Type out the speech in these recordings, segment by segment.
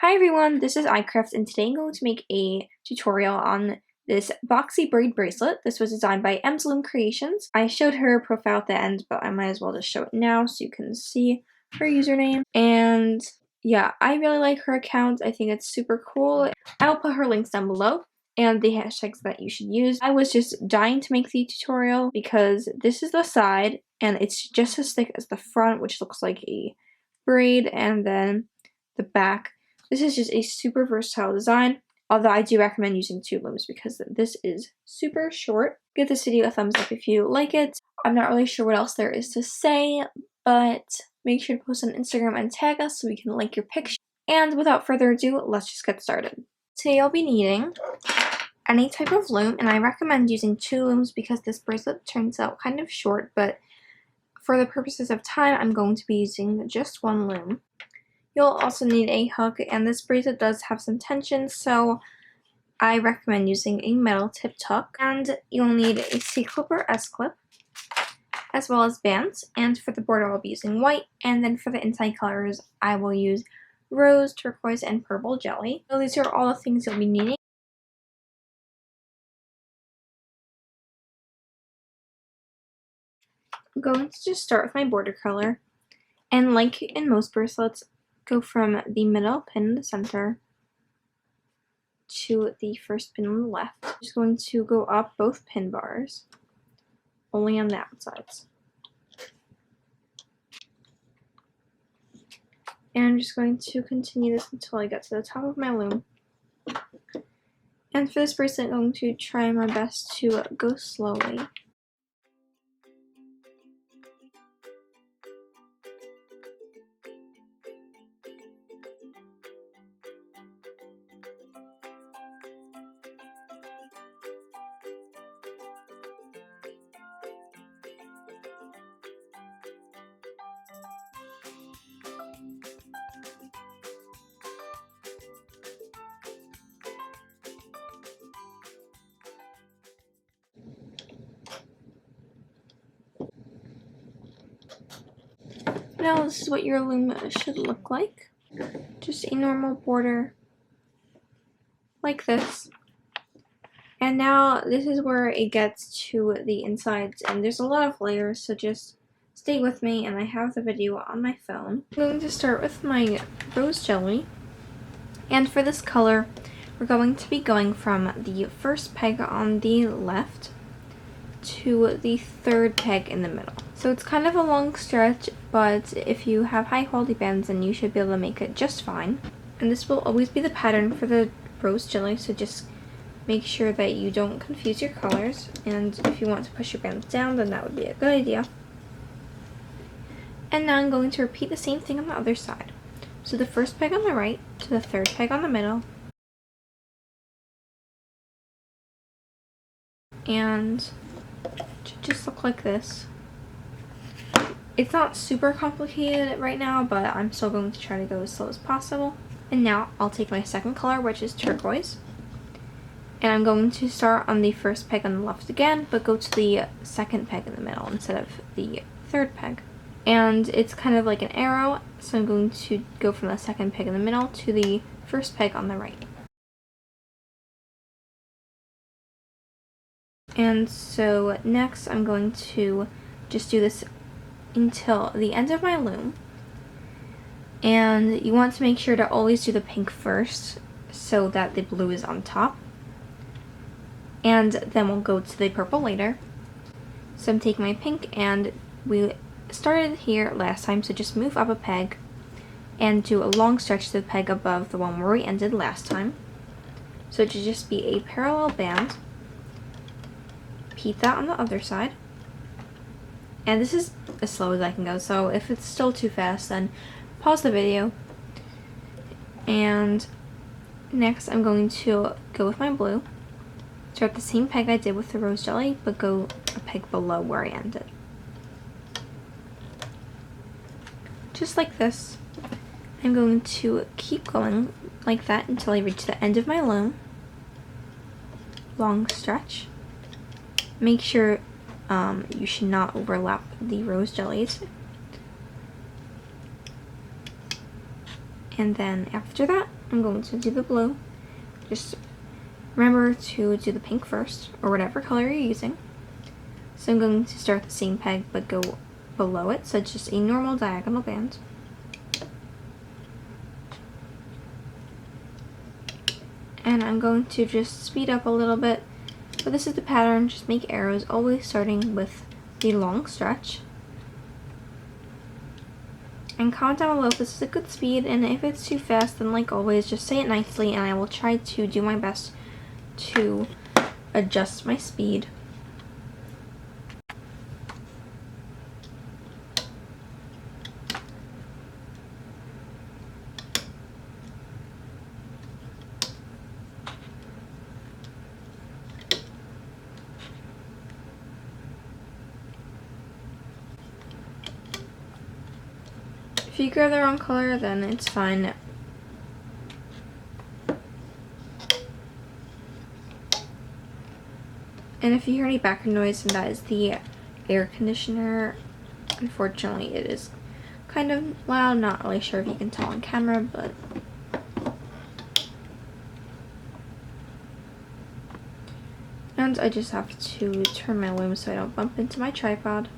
Hi everyone, this is iCraft and today I'm going to make a tutorial on this Boxy braid bracelet. This was designed by Loom Creations. I showed her profile at the end, but I might as well just show it now so you can see her username. And yeah, I really like her account. I think it's super cool. I'll put her links down below and the hashtags that you should use. I was just dying to make the tutorial because this is the side and it's just as thick as the front, which looks like a braid, and then the back. This is just a super versatile design, although I do recommend using 2 looms because this is super short. Give this video a thumbs up if you like it. I'm not really sure what else there is to say, but make sure to post on Instagram and tag us so we can link your picture. And without further ado, let's just get started. Today I'll be needing any type of loom, and I recommend using 2 looms because this bracelet turns out kind of short, but for the purposes of time, I'm going to be using just 1 loom. You'll also need a hook, and this bracelet does have some tension, so I recommend using a metal tipped hook. And you'll need a C-clip or S-clip, as well as bands. And for the border, I'll be using white, and then for the inside colors, I will use rose, turquoise, and purple jelly. So these are all the things you'll be needing. I'm going to just start with my border color, and like in most bracelets, go from the middle pin in the center to the first pin on the left. I'm just going to go up both pin bars, only on the outsides. And I'm just going to continue this until I get to the top of my loom. And for this bracelet, I'm going to try my best to go slowly. Now this is what your loom should look like. Just a normal border like this. And now this is where it gets to the insides, and there's a lot of layers, so just stay with me, and I have the video on my phone. I'm going to start with my rose jelly, and for this color we're going to be going from the first peg on the left to the 3rd peg in the middle. So it's kind of a long stretch, but if you have high quality bands then you should be able to make it just fine. And this will always be the pattern for the rose jelly, so just make sure that you don't confuse your colors, and if you want to push your bands down then that would be a good idea. And now I'm going to repeat the same thing on the other side. So the first peg on the right to the 3rd peg on the middle, and it should just look like this. It's not super complicated right now, but I'm still going to try to go as slow as possible. And now I'll take my second color, which is turquoise, and I'm going to start on the first peg on the left again, but go to the 2nd peg in the middle instead of the 3rd peg. And it's kind of like an arrow, so I'm going to go from the 2nd peg in the middle to the 1st peg on the right. And so next I'm going to just do this until the end of my loom. And you want to make sure to always do the pink first so that the blue is on top. And then we'll go to the purple later. So I'm taking my pink, and we started here last time, so just move up a peg and do a long stretch to the peg above the one where we ended last time. So it should just be a parallel band. Repeat that on the other side. And this is as slow as I can go, so if it's still too fast then pause the video. And next I'm going to go with my blue. Start the same peg I did with the rose jelly, but go a peg below where I ended. Just like this. I'm going to keep going like that until I reach the end of my loom. Long stretch. Make sure you should not overlap the rose jellies. And then after that, I'm going to do the blue. Just remember to do the pink first, or whatever color you're using. So I'm going to start the same peg but go below it, so it's just a normal diagonal band. And I'm going to just speed up a little bit, but this is the pattern. Just make arrows, always starting with the long stretch. And comment down below if this is a good speed, and if it's too fast, then like always, just say it nicely and I will try to do my best to adjust my speed. If you grab the wrong color, then it's fine. And if you hear any background noise, then that is the air conditioner. Unfortunately, it is kind of loud. Not really sure if you can tell on camera, but and I just have to turn my loom so I don't bump into my tripod.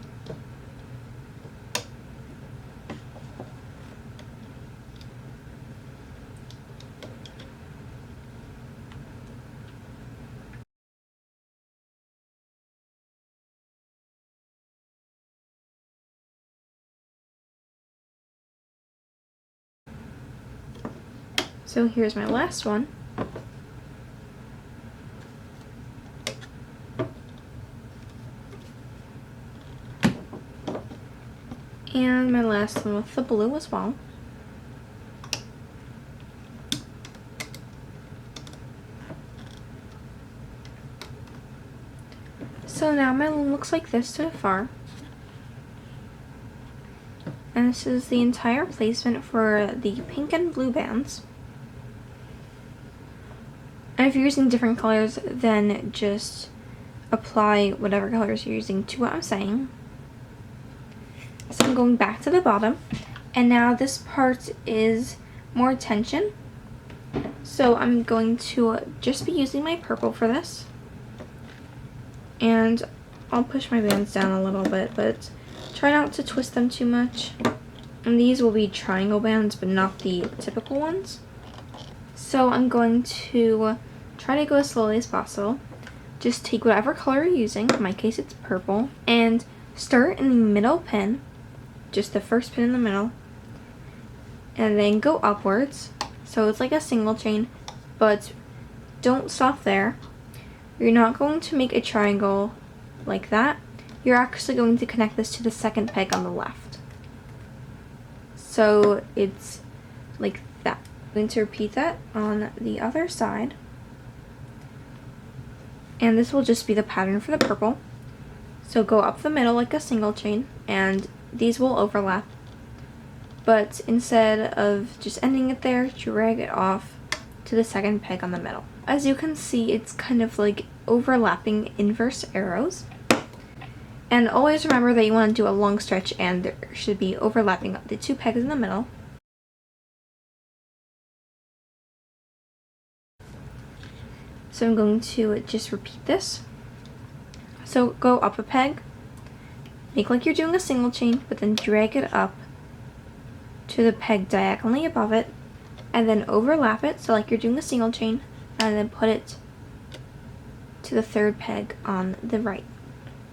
So here's my last one. And my last one with the blue as well. So now my loom looks like this so far. And this is the entire placement for the pink and blue bands. And if you're using different colors, then just apply whatever colors you're using to what I'm saying. So I'm going back to the bottom, and now this part is more tension. So I'm going to just be using my purple for this. And I'll push my bands down a little bit, but try not to twist them too much. And these will be triangle bands, but not the typical ones. So I'm going to try to go as slowly as possible. Just take whatever color you're using, in my case it's purple, and start in the middle pin, just the first pin in the middle, and then go upwards. So it's like a single chain, but don't stop there. You're not going to make a triangle like that. You're actually going to connect this to the second peg on the left. So it's like that. I'm going to repeat that on the other side. And this will just be the pattern for the purple. So go up the middle like a single chain, and these will overlap. But instead of just ending it there, drag it off to the second peg on the middle. As you can see, it's kind of like overlapping inverse arrows. And always remember that you want to do a long stretch, and there should be overlapping the two pegs in the middle. So I'm going to just repeat this. So go up a peg, make like you're doing a single chain, but then drag it up to the peg diagonally above it, and then overlap it, so like you're doing a single chain, and then put it to the third peg on the right.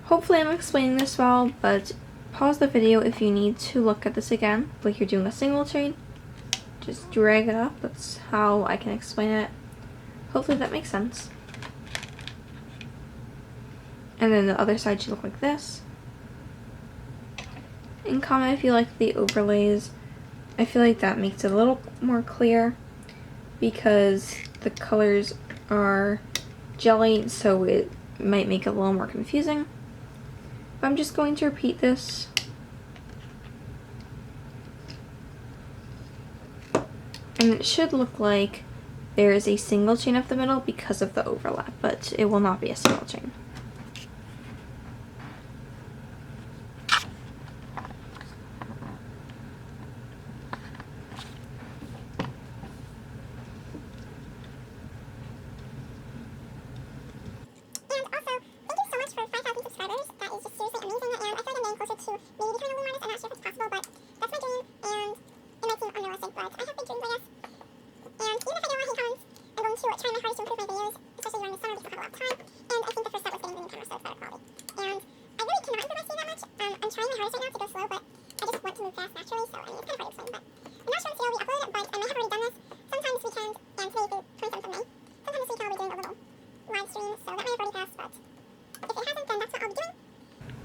Hopefully I'm explaining this well, but pause the video if you need to look at this again. Like you're doing a single chain, just drag it up. That's how I can explain it. Hopefully that makes sense. And then the other side should look like this. And comment if you like the overlays. I feel like that makes it a little more clear because the colors are jelly, so it might make it a little more confusing. But I'm just going to repeat this. And it should look like there is a single chain up the middle because of the overlap, but it will not be a single chain.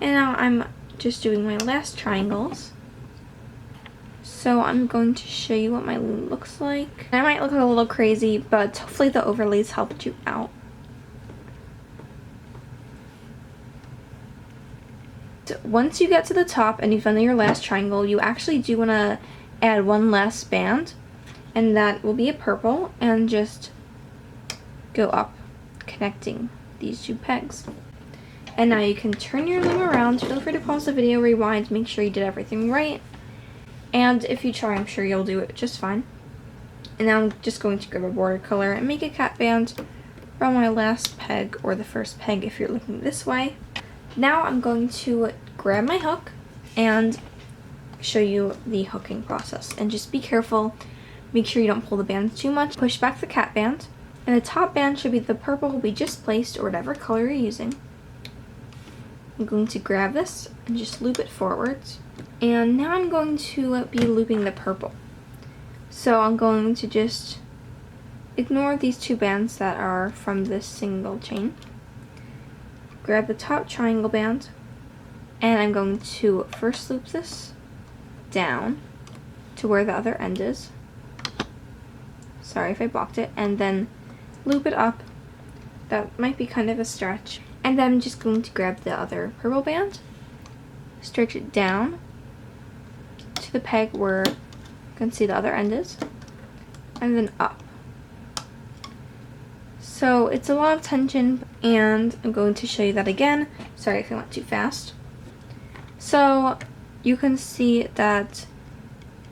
And now I'm just doing my last triangles. So I'm going to show you what my loom looks like. I might look a little crazy, but hopefully the overlays helped you out. So once you get to the top and you've done your last triangle, you actually do want to add one last band, and that will be a purple, and just go up, connecting these two pegs. And now you can turn your loom around. Feel free to pause the video, rewind, make sure you did everything right. And if you try, I'm sure you'll do it just fine. And now I'm just going to grab a border color and make a cap band from my last peg, or the first peg if you're looking this way. Now I'm going to grab my hook and show you the hooking process. And just be careful, make sure you don't pull the band too much. Push back the cap band, and the top band should be the purple we just placed, or whatever color you're using. I'm going to grab this and just loop it forwards. And now I'm going to be looping the purple. So I'm going to just ignore these two bands that are from this single chain. Grab the top triangle band, and I'm going to first loop this down to where the other end is. Sorry if I blocked it. And then loop it up. That might be kind of a stretch. And then I'm just going to grab the other purple band, stretch it down to the peg where you can see the other end is, and then up. So it's a lot of tension, and I'm going to show you that again. Sorry if I went too fast. So you can see that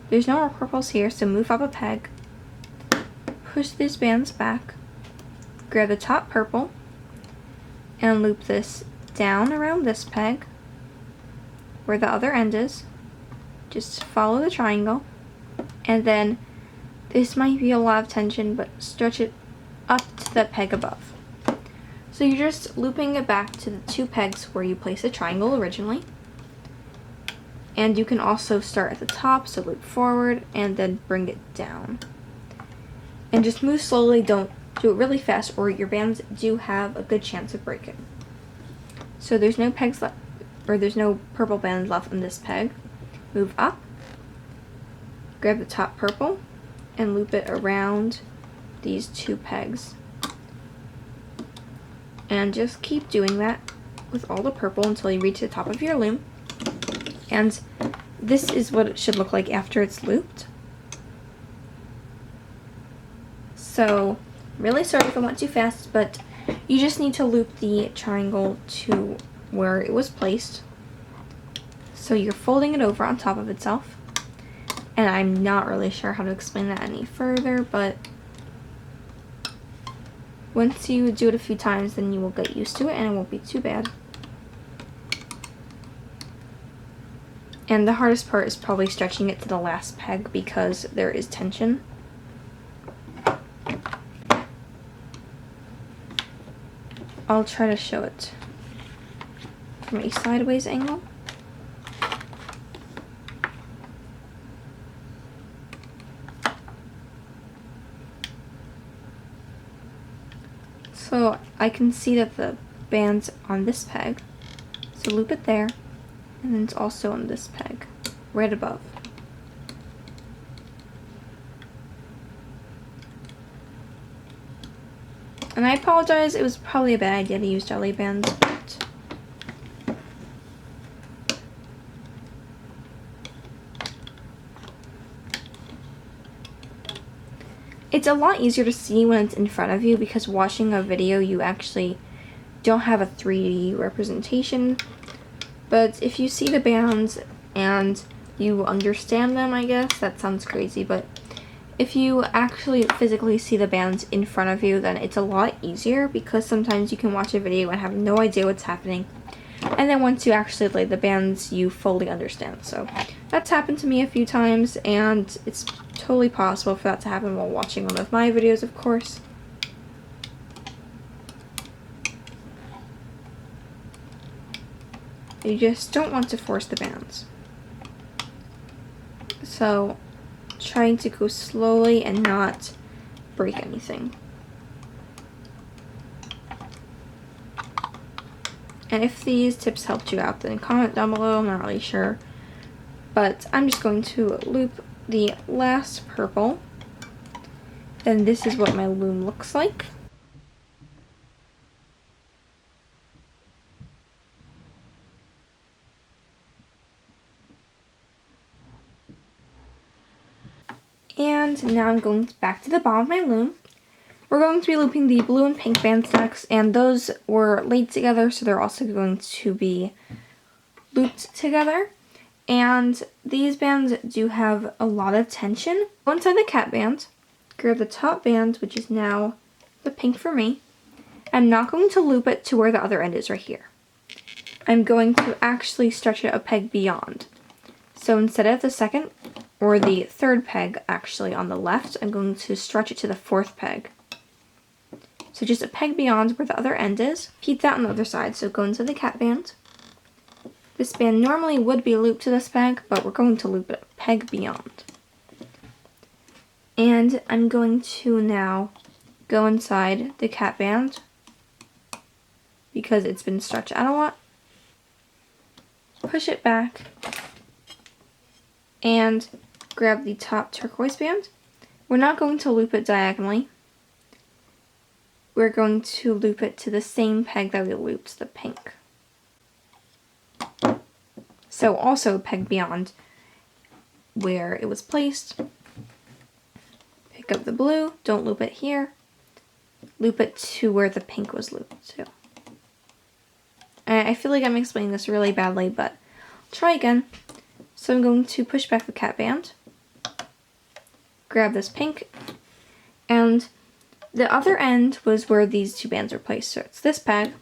there's no more purples here, so move up a peg, push these bands back, grab the top purple, and loop this down around this peg where the other end is. Just follow the triangle, and then this might be a lot of tension, but stretch it up to the peg above. So you're just looping it back to the two pegs where you placed the triangle originally. And you can also start at the top, so loop forward and then bring it down. And just move slowly, don't do it really fast, or your bands do have a good chance of breaking. So there's no pegs left, or there's no purple band left on this peg. Move up, grab the top purple, and loop it around these two pegs. And just keep doing that with all the purple until you reach the top of your loom. And this is what it should look like after it's looped. So, really sorry if I went too fast, but you just need to loop the triangle to where it was placed. So you're folding it over on top of itself. And I'm not really sure how to explain that any further, but once you do it a few times, then you will get used to it and it won't be too bad. And the hardest part is probably stretching it to the last peg because there is tension. I'll try to show it from a sideways angle. So I can see that the band's on this peg, so loop it there, and then it's also on this peg, right above. And I apologize, it was probably a bad idea to use jelly bands, but it's a lot easier to see when it's in front of you, because watching a video you actually don't have a 3D representation. But if you see the bands and you understand them, I guess, that sounds crazy, but if you actually physically see the bands in front of you, then it's a lot easier, because sometimes you can watch a video and have no idea what's happening. And then once you actually lay the bands, you fully understand. So that's happened to me a few times, and it's totally possible for that to happen while watching one of my videos, of course. You just don't want to force the bands. So trying to go slowly and not break anything. And if these tips helped you out, then comment down below. I'm not really sure. But I'm just going to loop the last purple. Then this is what my loom looks like. And now I'm going back to the bottom of my loom. We're going to be looping the blue and pink bands next, and those were laid together, so they're also going to be looped together. And these bands do have a lot of tension. Go inside the cat band, grab the top band, which is now the pink for me. I'm not going to loop it to where the other end is right here. I'm going to actually stretch it a peg beyond. So instead of the second or the third peg actually on the left, I'm going to stretch it to the fourth peg. So just a peg beyond where the other end is. Repeat that on the other side. So go into the cat band. This band normally would be looped to this peg, but we're going to loop it a peg beyond. And I'm going to now go inside the cat band because it's been stretched out a lot. Push it back and grab the top turquoise band. We're not going to loop it diagonally. We're going to loop it to the same peg that we looped the pink. So also peg beyond where it was placed. Pick up the blue, don't loop it here. Loop it to where the pink was looped to. And I feel like I'm explaining this really badly, but I'll try again. So I'm going to push back the cat band, grab this pink, and the other end was where these two bands are placed. So it's this peg.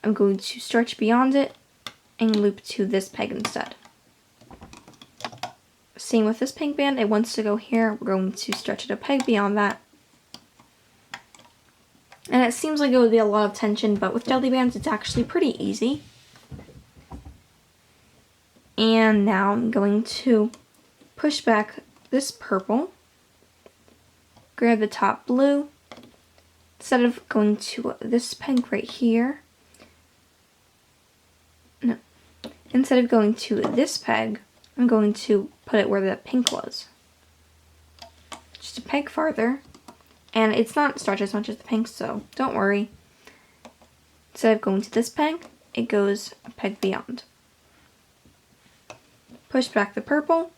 I'm going to stretch beyond it and loop to this peg instead. Same with this pink band. It wants to go here. We're going to stretch it a peg beyond that. And it seems like it would be a lot of tension, but with jelly bands, it's actually pretty easy. And now I'm going to push back this purple, grab the top blue. Instead of going to this peg right here, instead of going to this peg, I'm going to put it where the pink was. Just a peg farther. And it's not stretched as much as the pink, so don't worry. Instead of going to this peg, it goes a peg beyond. Push back the purple,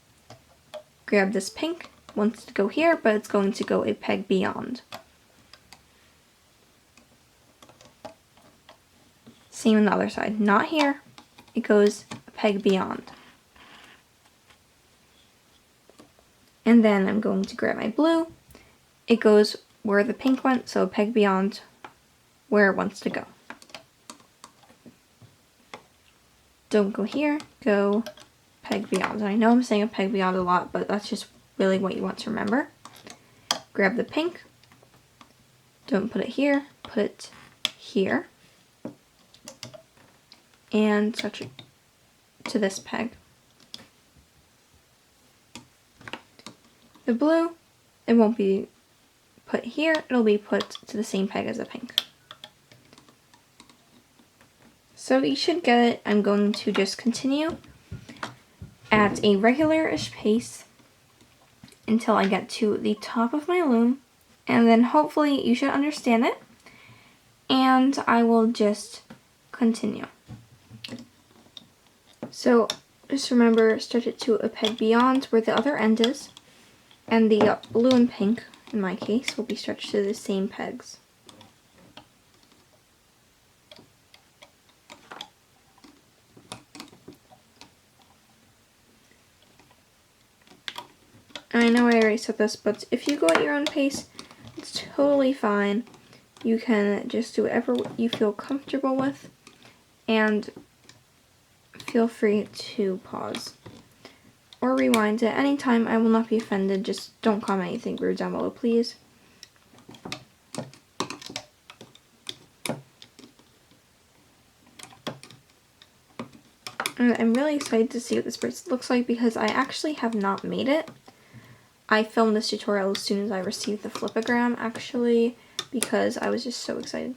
grab this pink, wants to go here, but it's going to go a peg beyond. Same on the other side, not here, it goes a peg beyond. And then I'm going to grab my blue. It goes where the pink went, so a peg beyond where it wants to go. Don't go here, go peg beyond. And I know I'm saying a peg beyond a lot, but that's just really what you want to remember. Grab the pink. Don't put it here, put it here. And stretch it to this peg. The blue, it won't be put here, it'll be put to the same peg as the pink. So you should get it. I'm going to just continue at a regular-ish pace until I get to the top of my loom, and then hopefully you should understand it, and I will just continue. So just remember, stretch it to a peg beyond where the other end is, and the blue and pink, in my case, will be stretched to the same pegs. I know I already said this, but if you go at your own pace, it's totally fine. You can just do whatever you feel comfortable with, and feel free to pause or rewind at any time. I will not be offended. Just don't comment anything rude down below, please. And I'm really excited to see what this bracelet looks like because I actually have not made it. I filmed this tutorial as soon as I received the flipogram, actually, because I was just so excited.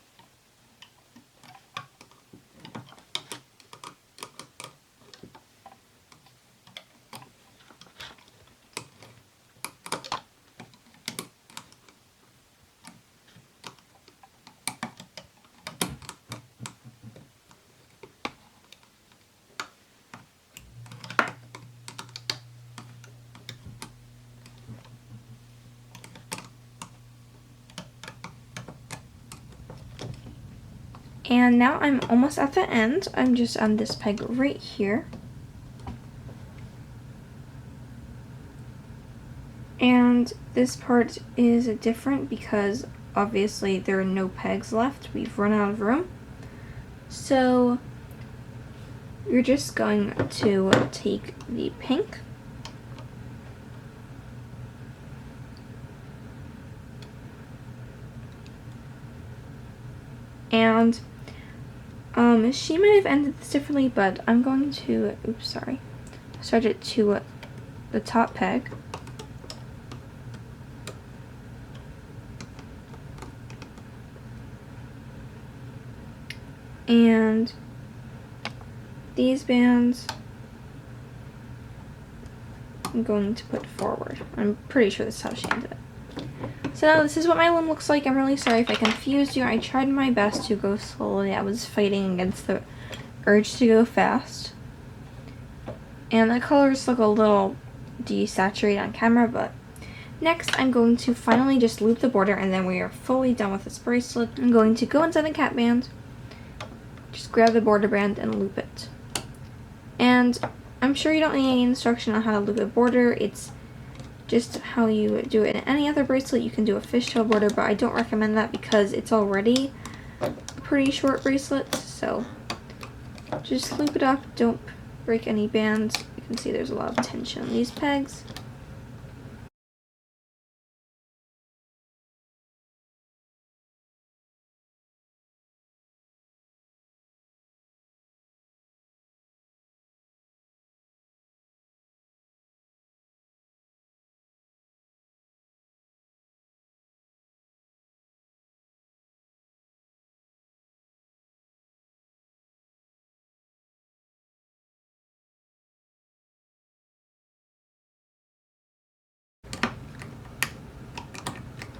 And now I'm almost at the end. I'm just on this peg right here. And this part is different because obviously there are no pegs left. We've run out of room. So you're just going to take the pink and she might have ended this differently, but I'm going to, start it to the top peg. And these bands I'm going to put forward. I'm pretty sure this is how she ended it. So now this is what my loom looks like. I'm really sorry if I confused you. I tried my best to go slowly. I was fighting against the urge to go fast. And the colors look a little desaturated on camera, but next I'm going to finally just loop the border, and then we are fully done with this bracelet. I'm going to go inside the cap band, just grab the border band and loop it. And I'm sure you don't need any instruction on how to loop a border. It's just how you do it in any other bracelet. You can do a fishtail border, but I don't recommend that because it's already a pretty short bracelet. So just loop it up, don't break any bands. You can see there's a lot of tension on these pegs.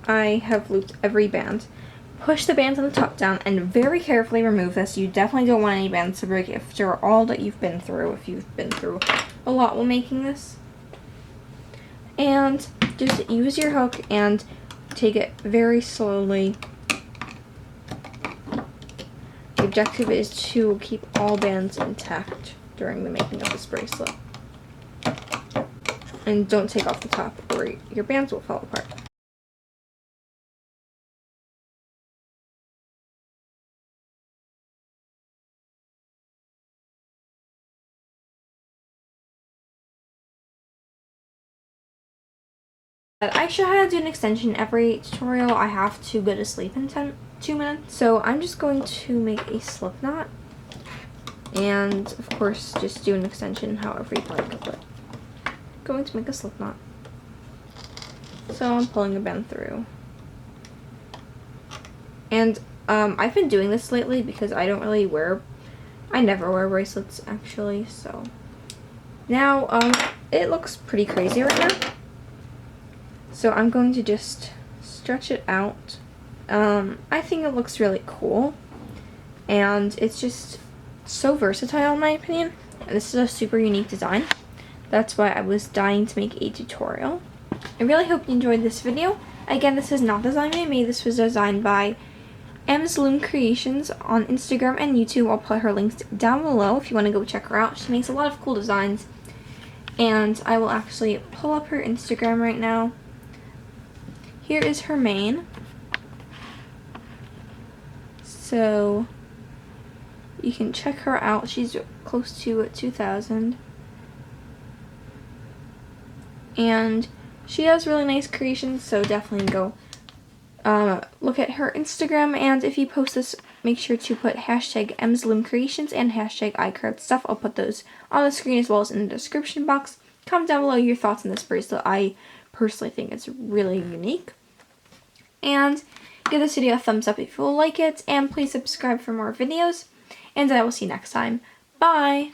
I have looped every band. Push the bands on the top down and very carefully remove this. You definitely don't want any bands to break after all that you've been through, if you've been through a lot while making this. And just use your hook and take it very slowly. The objective is to keep all bands intact during the making of this bracelet. And don't take off the top or your bands will fall apart. I show how to do an extension every tutorial. I have to go to sleep in 2 minutes. So I'm just going to make a slip knot. And of course, just do an extension however you'd like, but I'm going to make a slip knot. So I'm pulling a band through. And I've been doing this lately because I never wear bracelets actually, so. Now, it looks pretty crazy right now. So I'm going to just stretch it out. I think it looks really cool. And it's just so versatile in my opinion. And this is a super unique design. That's why I was dying to make a tutorial. I really hope you enjoyed this video. Again, this is not designed by me. This was designed by Loom Creations on Instagram and YouTube. I'll put her links down below if you want to go check her out. She makes a lot of cool designs. And I will actually pull up her Instagram right now. Here is her main. So you can check her out. She's close to 2,000. And she has really nice creations, so definitely go look at her Instagram. And if you post this, make sure to put hashtag #EmsLoomCreations and hashtag iCarvedStuff. I'll put those on the screen as well as in the description box. Comment down below your thoughts on this bracelet. I personally think it's really unique. And give this video a thumbs up if you will like it, and please subscribe for more videos, and I will see you next time. Bye!